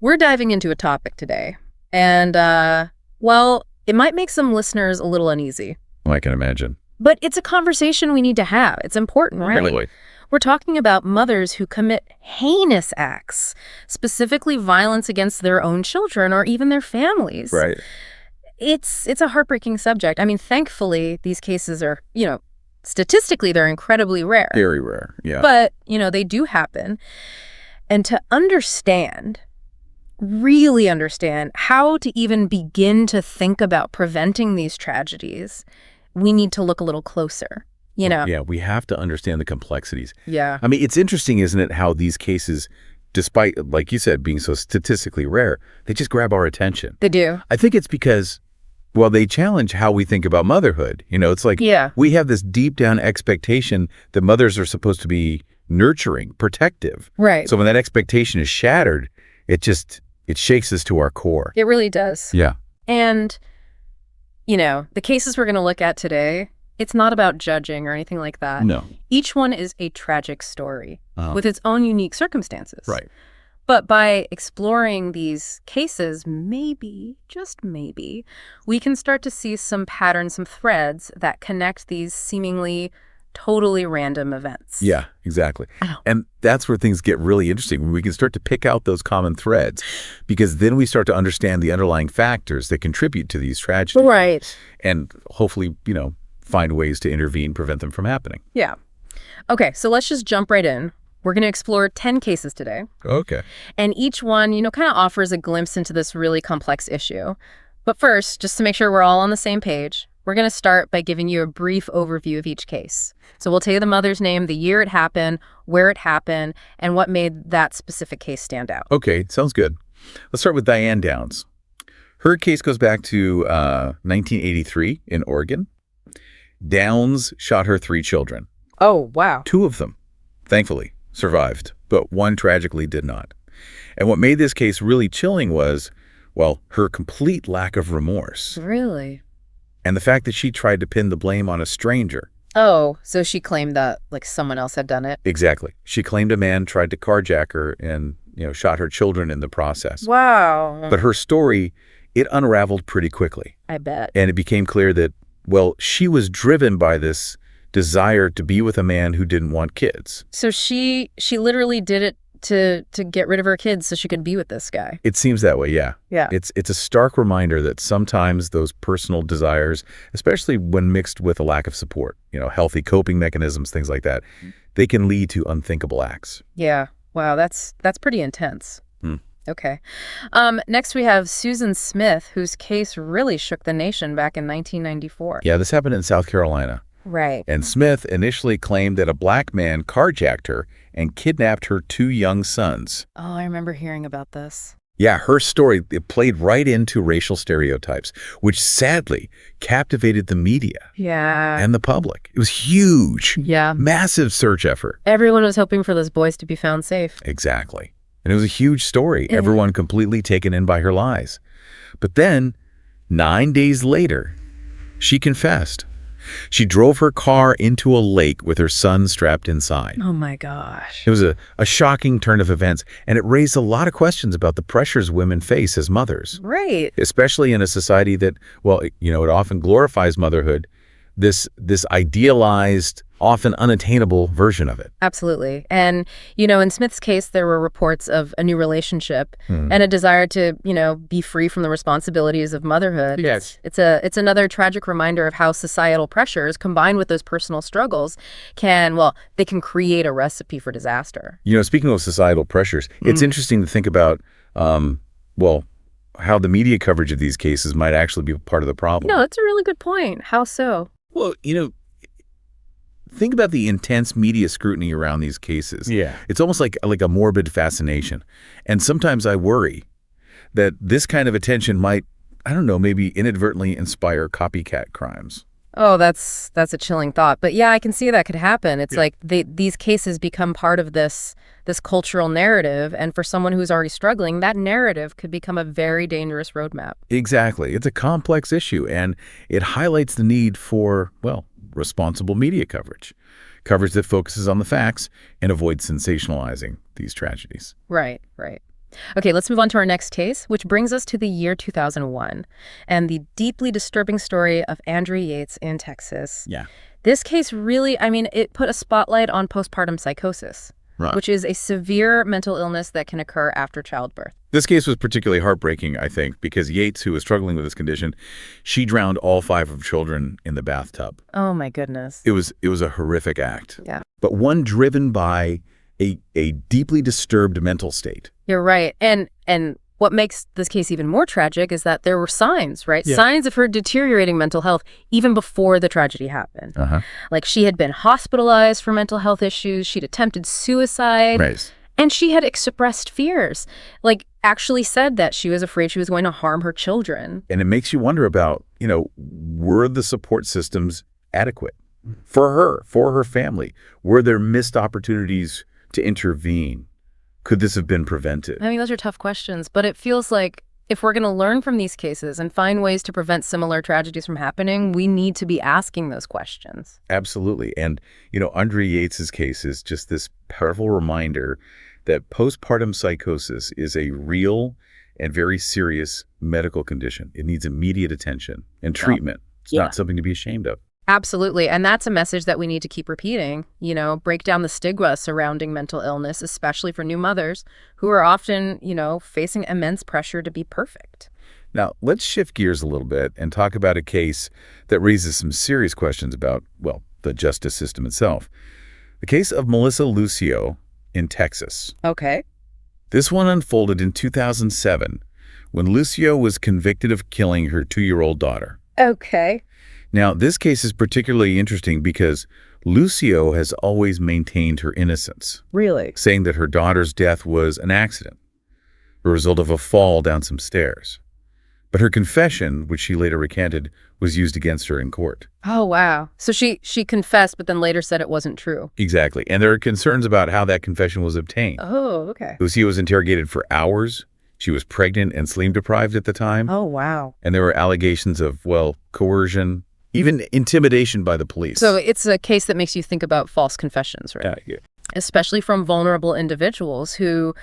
We're diving into a topic today, and, well, it might make some listeners a little uneasy. Well, I can imagine. But it's a conversation we need to have. It's important, right? Really? We're talking about mothers who commit heinous acts, specifically violence against their own children or even their families. Right. It's a heartbreaking subject. I mean, thankfully, these cases are, statistically, they're incredibly rare. Very rare, yeah. But, they do happen. And to really understand how to even begin to think about preventing these tragedies, we need to look a little closer, Yeah, we have to understand the complexities. Yeah. I mean, it's interesting, isn't it, how these cases, despite, like you said, being so statistically rare, they just grab our attention. They do. I think it's because, well, they challenge how we think about motherhood. It's like we have this deep down expectation that mothers are supposed to be nurturing, protective. Right. So when that expectation is shattered, it shakes us to our core. It really does. Yeah. And, the cases we're going to look at today, it's not about judging or anything like that. No. Each one is a tragic story with its own unique circumstances. Right. But by exploring these cases, maybe, just maybe, we can start to see some patterns, some threads that connect these seemingly totally random events. Yeah, exactly. And that's where things get really interesting, when we can start to pick out those common threads, because then we start to understand the underlying factors that contribute to these tragedies. Right. And hopefully, find ways to intervene, prevent them from happening. Yeah. Okay, so let's just jump right in. We're going to explore 10 cases today. Okay. And each one, kind of offers a glimpse into this really complex issue. But first, just to make sure we're all on the same page, we're going to start by giving you a brief overview of each case. So we'll tell you the mother's name, the year it happened, where it happened, and what made that specific case stand out. Okay, sounds good. Let's start with Diane Downs. Her case goes back to 1983 in Oregon. Downs shot her 3 children. Oh, wow. 2 of them, thankfully, survived, but 1 tragically did not. And what made this case really chilling was, well, her complete lack of remorse. Really? And the fact that she tried to pin the blame on a stranger. Oh, so she claimed that, someone else had done it? Exactly. She claimed a man tried to carjack her and, shot her children in the process. Wow. But her story, it unraveled pretty quickly. I bet. And it became clear that, well, she was driven by this desire to be with a man who didn't want kids. So she literally did it to get rid of her kids so she could be with this guy. It seems that way, yeah. Yeah. It's a stark reminder that sometimes those personal desires, especially when mixed with a lack of support, healthy coping mechanisms, things like that, they can lead to unthinkable acts. Yeah. Wow, that's pretty intense. Okay. Next we have Susan Smith, whose case really shook the nation back in 1994. Yeah, this happened in South Carolina. Right. And Smith initially claimed that a black man carjacked her and kidnapped her 2 young sons. Oh, I remember hearing about this. Yeah, her story, it played right into racial stereotypes, which sadly captivated the media Yeah. and the public. It was huge. Yeah. Massive search effort. Everyone was hoping for those boys to be found safe. Exactly. And it was a huge story. Everyone completely taken in by her lies. But then, 9 days later, she confessed. She drove her car into a lake with her son strapped inside. Oh my gosh. It was a shocking turn of events, and it raised a lot of questions about the pressures women face as mothers. Right. Especially in a society that, well, it often glorifies motherhood, this idealized, often unattainable version of it. Absolutely. And, in Smith's case, there were reports of a new relationship and a desire to, be free from the responsibilities of motherhood. Yes. It's another tragic reminder of how societal pressures combined with those personal struggles they can create a recipe for disaster. Speaking of societal pressures, it's interesting to think about, how the media coverage of these cases might actually be part of the problem. No, that's a really good point. How so? Well, think about the intense media scrutiny around these cases. Yeah. It's almost like a morbid fascination. And sometimes I worry that this kind of attention might, I don't know, maybe inadvertently inspire copycat crimes. Oh, that's a chilling thought. But yeah, I can see that could happen. It's like these cases become part of this cultural narrative. And for someone who's already struggling, that narrative could become a very dangerous roadmap. Exactly. It's a complex issue, and it highlights the need for, responsible media coverage that focuses on the facts and avoids sensationalizing these tragedies. Right, right. Okay, let's move on to our next case, which brings us to the year 2001 and the deeply disturbing story of Andrea Yates in Texas. Yeah. This case really, it put a spotlight on postpartum psychosis, Right. which is a severe mental illness that can occur after childbirth. This case was particularly heartbreaking, I think, because Yates, who was struggling with this condition, she drowned all 5 of her children in the bathtub. Oh my goodness. It was a horrific act, Yeah. but one driven by a deeply disturbed mental state. You're right. And what makes this case even more tragic is that there were signs, right? Yeah. Signs of her deteriorating mental health even before the tragedy happened. Uh-huh. Like she had been hospitalized for mental health issues, she'd attempted suicide, Right. and she had expressed fears. Like actually said that she was afraid she was going to harm her children. And it makes you wonder about, were the support systems adequate for her family? Were there missed opportunities to intervene? Could this have been prevented? Those are tough questions, but it feels like if we're going to learn from these cases and find ways to prevent similar tragedies from happening, we need to be asking those questions. Absolutely. And, Andrea Yates's case is just this powerful reminder that postpartum psychosis is a real and very serious medical condition. It needs immediate attention and treatment. It's not something to be ashamed of. Absolutely. And that's a message that we need to keep repeating, break down the stigma surrounding mental illness, especially for new mothers who are often, facing immense pressure to be perfect. Now, let's shift gears a little bit and talk about a case that raises some serious questions about, the justice system itself. The case of Melissa Lucio in Texas. Okay. This one unfolded in 2007 when Lucio was convicted of killing her 2-year-old daughter. Okay. Now, this case is particularly interesting because Lucio has always maintained her innocence, Really? saying that her daughter's death was an accident, a result of a fall down some stairs. But her confession, which she later recanted, was used against her in court. Oh, wow. So she confessed, but then later said it wasn't true. Exactly. And there are concerns about how that confession was obtained. Oh, okay. Lucio was interrogated for hours. She was pregnant and sleep-deprived at the time. Oh, wow. And there were allegations of, coercion, even intimidation by the police. So it's a case that makes you think about false confessions, right? Yeah. Especially from vulnerable individuals who,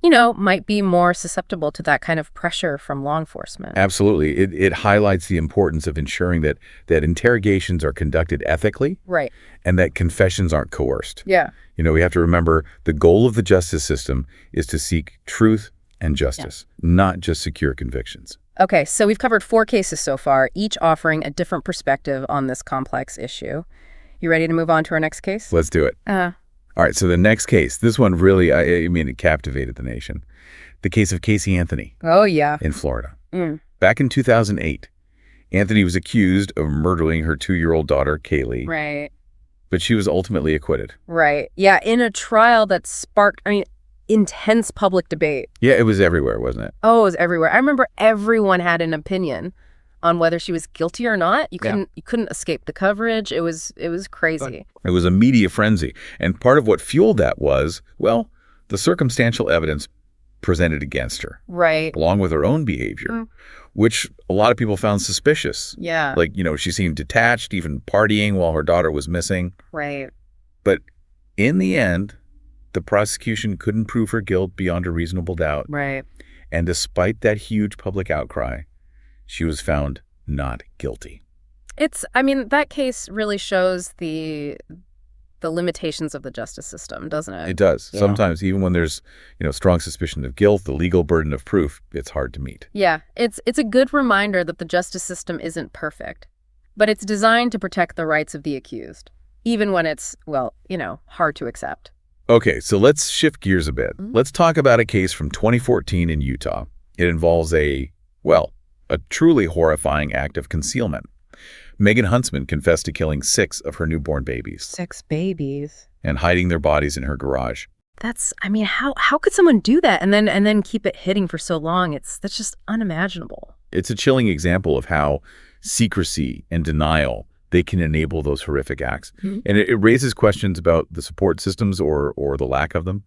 might be more susceptible to that kind of pressure from law enforcement. Absolutely. It highlights the importance of ensuring that interrogations are conducted ethically. Right. And that confessions aren't coerced. Yeah. We have to remember the goal of the justice system is to seek truth and justice, not just secure convictions. Okay, so we've covered 4 cases so far, each offering a different perspective on this complex issue. You ready to move on to our next case? Let's do it. All right, so the next case, this one really, it captivated the nation. The case of Casey Anthony. Oh, yeah. In Florida. Back in 2008, Anthony was accused of murdering her 2-year-old daughter, Kaylee. Right. But she was ultimately acquitted. Right. Yeah, in a trial that sparked, intense public debate. Yeah, it was everywhere, wasn't it? Oh, it was everywhere. I remember everyone had an opinion on whether she was guilty or not. You couldn't escape the coverage. It was crazy. It was a media frenzy. And part of what fueled that was, the circumstantial evidence presented against her. Right. Along with her own behavior, which a lot of people found suspicious. Yeah. Like, she seemed detached, even partying while her daughter was missing. Right. But in the end, the prosecution couldn't prove her guilt beyond a reasonable doubt. Right. And despite that huge public outcry, she was found not guilty. That case really shows the limitations of the justice system, doesn't it? It does. Yeah. Sometimes, even when there's, strong suspicion of guilt, the legal burden of proof, it's hard to meet. Yeah. It's a good reminder that the justice system isn't perfect, but it's designed to protect the rights of the accused, even when it's, hard to accept. Okay, so let's shift gears a bit. Let's talk about a case from 2014 in Utah. It involves a truly horrifying act of concealment. Megan Huntsman confessed to killing 6 of her newborn babies. 6 babies. And hiding their bodies in her garage. That's, how could someone do that and then keep it hidden for so long? That's just unimaginable. It's a chilling example of how secrecy and denial, they can enable those horrific acts. And it raises questions about the support systems or the lack of them,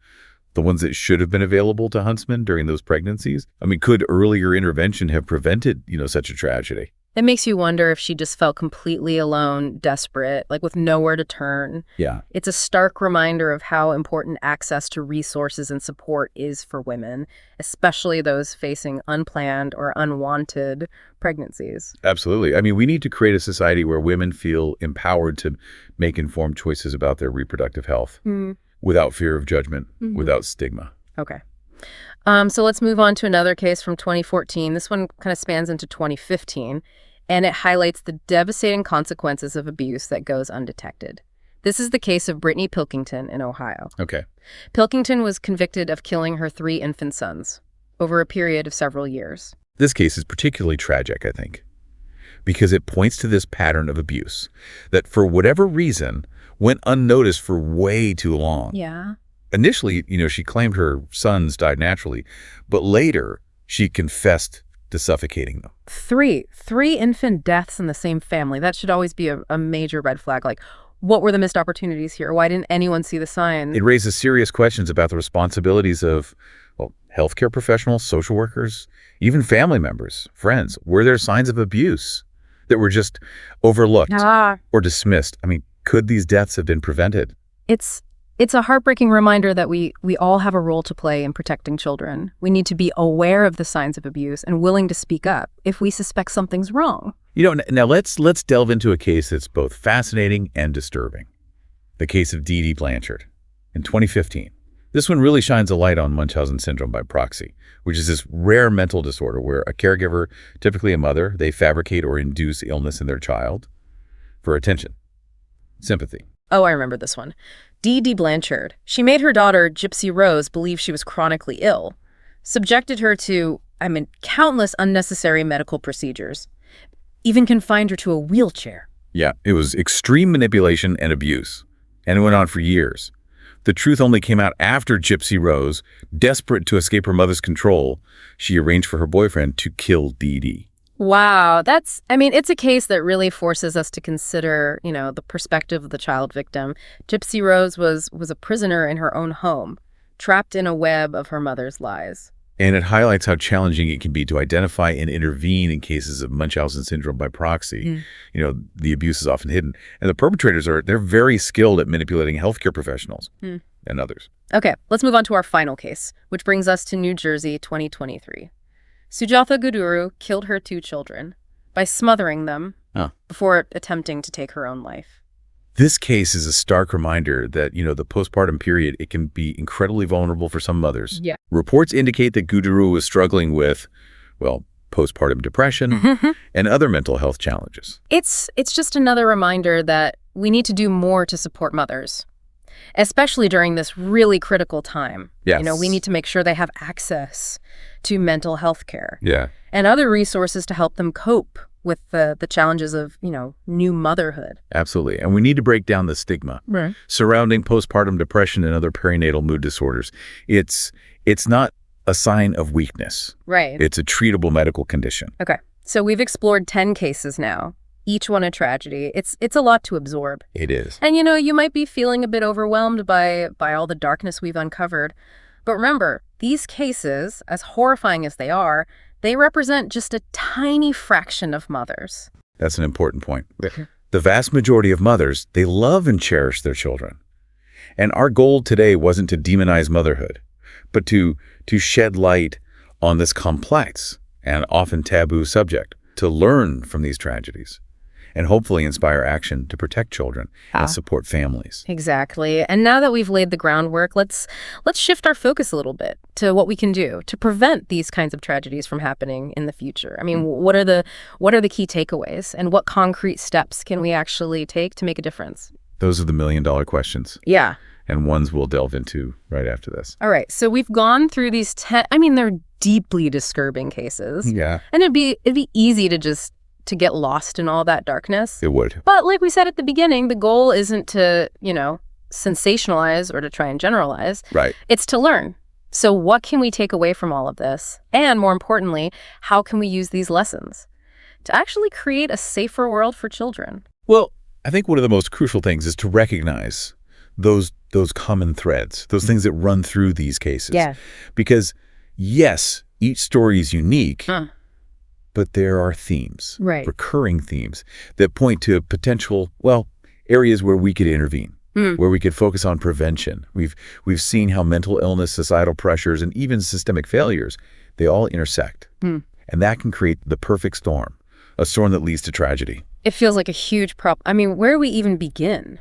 the ones that should have been available to Huntsman during those pregnancies. Could earlier intervention have prevented, such a tragedy? It makes you wonder if she just felt completely alone, desperate, like with nowhere to turn. Yeah. It's a stark reminder of how important access to resources and support is for women, especially those facing unplanned or unwanted pregnancies. Absolutely. I mean, we need to create a society where women feel empowered to make informed choices about their reproductive health without fear of judgment, without stigma. Okay. So let's move on to another case from 2014. This one kind of spans into 2015, and it highlights the devastating consequences of abuse that goes undetected. This is the case of Brittany Pilkington in Ohio. Okay. Pilkington was convicted of killing her 3 infant sons over a period of several years. This case is particularly tragic, I think, because it points to this pattern of abuse that, for whatever reason, went unnoticed for way too long. Yeah. Initially, she claimed her sons died naturally, but later she confessed to suffocating them. 3 infant deaths in the same family. That should always be a major red flag. Like, what were the missed opportunities here? Why didn't anyone see the signs? It raises serious questions about the responsibilities of, healthcare professionals, social workers, even family members, friends. Were there signs of abuse that were just overlooked or dismissed? I mean, could these deaths have been prevented? It's a heartbreaking reminder that we all have a role to play in protecting children. We need to be aware of the signs of abuse and willing to speak up if we suspect something's wrong. Now let's delve into a case that's both fascinating and disturbing. The case of Dee Dee Blanchard in 2015. This one really shines a light on Munchausen syndrome by proxy, which is this rare mental disorder where a caregiver, typically a mother, they fabricate or induce illness in their child for attention, sympathy. Oh, I remember this one. Dee Dee Blanchard. She made her daughter, Gypsy Rose, believe she was chronically ill, subjected her to, countless unnecessary medical procedures, even confined her to a wheelchair. Yeah, it was extreme manipulation and abuse, and it went on for years. The truth only came out after Gypsy Rose, desperate to escape her mother's control, she arranged for her boyfriend to kill Dee Dee. Wow, it's a case that really forces us to consider, the perspective of the child victim. Gypsy Rose was a prisoner in her own home, trapped in a web of her mother's lies. And it highlights how challenging it can be to identify and intervene in cases of Munchausen syndrome by proxy. The abuse is often hidden. And the perpetrators they're very skilled at manipulating healthcare professionals and others. Okay, let's move on to our final case, which brings us to New Jersey, 2023. Sujatha Guduru killed her 2 children by smothering them before attempting to take her own life. This case is a stark reminder that, the postpartum period, it can be incredibly vulnerable for some mothers. Yeah. Reports indicate that Guduru was struggling with, postpartum depression and other mental health challenges. It's just another reminder that we need to do more to support mothers, especially during this really critical time. Yes. We need to make sure they have access to mental health care. Yeah. And other resources to help them cope with the challenges of, new motherhood. Absolutely. And we need to break down the stigma surrounding postpartum depression and other perinatal mood disorders. It's not a sign of weakness. Right. It's a treatable medical condition. Okay. So we've explored 10 cases now, each one a tragedy. It's a lot to absorb. It is. And, you might be feeling a bit overwhelmed by all the darkness we've uncovered. But remember, these cases, as horrifying as they are, they represent just a tiny fraction of mothers. That's an important point. The vast majority of mothers, they love and cherish their children. And our goal today wasn't to demonize motherhood, but to shed light on this complex and often taboo subject, to learn from these tragedies, and hopefully inspire action to protect children and support families. Exactly. And now that we've laid the groundwork, let's shift our focus a little bit to what we can do to prevent these kinds of tragedies from happening in the future. What are the key takeaways, and what concrete steps can we actually take to make a difference? Those are the million-dollar questions. Yeah. And ones we'll delve into right after this. All right. So we've gone through these 10, they're deeply disturbing cases. Yeah. And it'd be easy to get lost in all that darkness. It would. But like we said at the beginning, the goal isn't to, sensationalize or to try and generalize. Right. It's to learn. So what can we take away from all of this? And more importantly, how can we use these lessons to actually create a safer world for children? Well, I think one of the most crucial things is to recognize those common threads, those things that run through these cases. Yeah. Because yes, each story is unique, But there are themes, Right. recurring themes, that point to potential, well, areas where we could intervene, where we could focus on prevention. We've seen how mental illness, societal pressures, and even systemic failures, they all intersect. And that can create the perfect storm, a storm that leads to tragedy. It feels like a huge problem. I mean, where do we even begin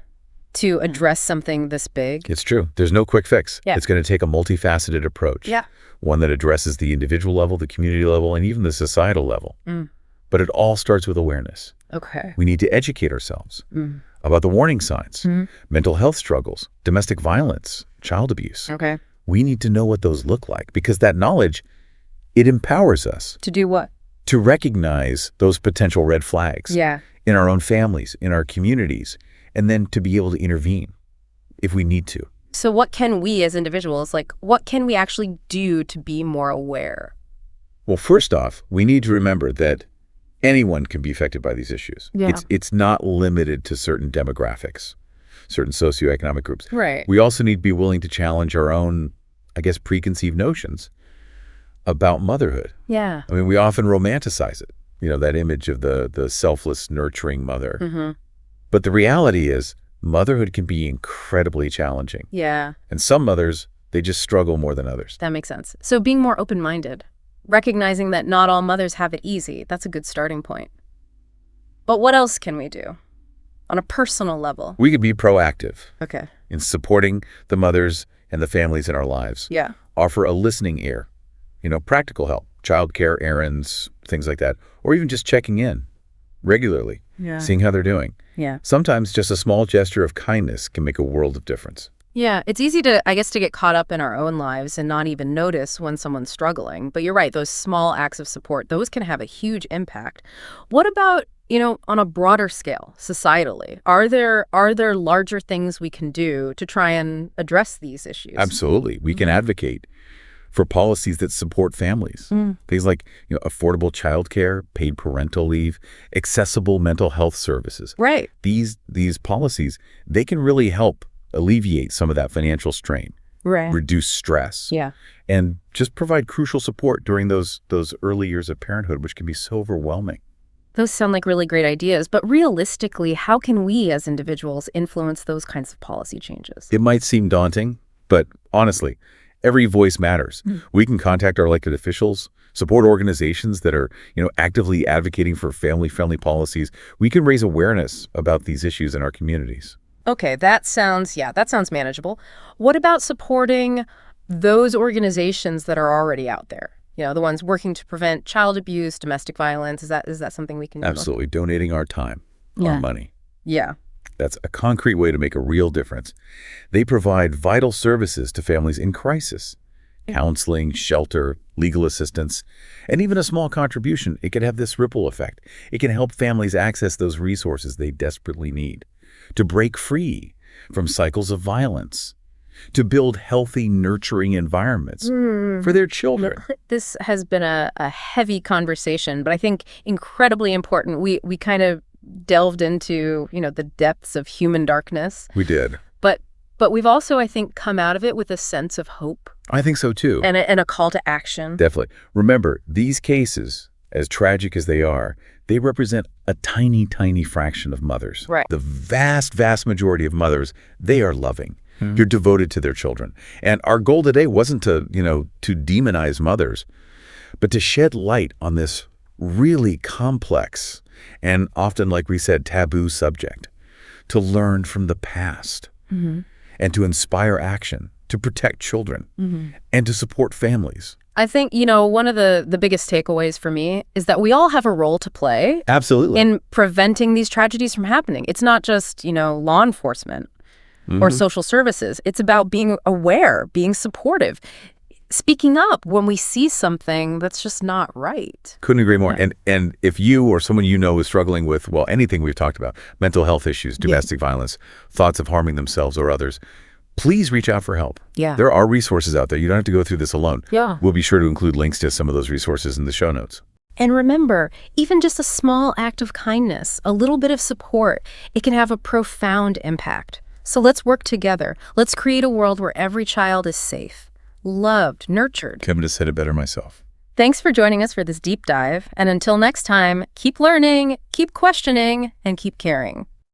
to address something this big? It's true. There's no quick fix. Yeah. It's going to take a multifaceted approach. Yeah. One that addresses the individual level, the community level, and even the societal level. But it all starts with awareness. Okay. We need to educate ourselves about the warning signs, mental health struggles, domestic violence, child abuse. Okay. We need to know what those look like, because that knowledge, it empowers us To do what? to recognize those potential red flags Yeah. in our own families, in our communities, and then to be able to intervene if we need to. So what can we as individuals, what can we actually do to be more aware? Well, first off, we need to remember that anyone can be affected by these issues. Yeah. It's not limited to certain demographics, certain socioeconomic groups. Right. We also need to be willing to challenge our own, I guess, preconceived notions about motherhood. Yeah. I mean, we often romanticize it, that image of the selfless, nurturing mother. But the reality is motherhood can be incredibly challenging. Yeah. And some mothers, they just struggle more than others. That makes sense. So being more open-minded, recognizing that not all mothers have it easy, that's a good starting point. But what else can we do on a personal level? We could be proactive Okay. in supporting the mothers and the families in our lives. Yeah. Offer a listening ear, practical help, childcare, errands, things like that, or even just checking in regularly, Yeah. seeing how they're doing. Yeah. Sometimes just a small gesture of kindness can make a world of difference. Yeah, it's easy to get caught up in our own lives and not even notice when someone's struggling. But you're right, those small acts of support, those can have a huge impact. What about, on a broader scale, societally? Are there larger things we can do to try and address these issues? Absolutely. We can advocate for policies that support families. Things like, affordable childcare, paid parental leave, accessible mental health services. Right. These policies, they can really help alleviate some of that financial strain, Right. reduce stress, Yeah. and just provide crucial support during those early years of parenthood, which can be so overwhelming. Those sound like really great ideas, but realistically, how can we as individuals influence those kinds of policy changes? It might seem daunting, but honestly, every voice matters. We can contact our elected officials, support organizations that are, actively advocating for family-friendly policies. We can raise awareness about these issues in our communities. Okay, that sounds manageable. What about supporting those organizations that are already out there? The ones working to prevent child abuse, domestic violence. Is that something we can do? Absolutely. Donating our time, Yeah. our money. Yeah. That's a concrete way to make a real difference. They provide vital services to families in crisis. Counseling, shelter, legal assistance, and even a small contribution. It can have this ripple effect. It can help families access those resources they desperately need to break free from cycles of violence, to build healthy, nurturing environments for their children. This has been a heavy conversation, but I think incredibly important. We kind of delved into, the depths of human darkness. We did. But we've also, I think, come out of it with a sense of hope I think so too. and a call to action. Definitely. Remember, these cases, as tragic as they are, they represent a tiny, tiny fraction of mothers. Right. The vast, vast majority of mothers, they are loving. You're devoted to their children. And our goal today wasn't to demonize mothers, but to shed light on this really complex and often, like we said, taboo subject, to learn from the past and to inspire action, to protect children and to support families. I think, one of the biggest takeaways for me is that we all have a role to play Absolutely. in preventing these tragedies from happening. It's not just, law enforcement or social services. It's about being aware, being supportive, speaking up when we see something that's just not right. Couldn't agree more. And if you or someone is struggling with, well, anything we've talked about, mental health issues, domestic violence, thoughts of harming themselves or others, please reach out for help. Yeah. There are resources out there. You don't have to go through this alone. Yeah. We'll be sure to include links to some of those resources in the show notes. And remember, even just a small act of kindness, a little bit of support, it can have a profound impact. So let's work together. Let's create a world where every child is safe, loved, nurtured. Couldn't have said it better myself. Thanks for joining us for this deep dive. And until next time, keep learning, keep questioning, and keep caring.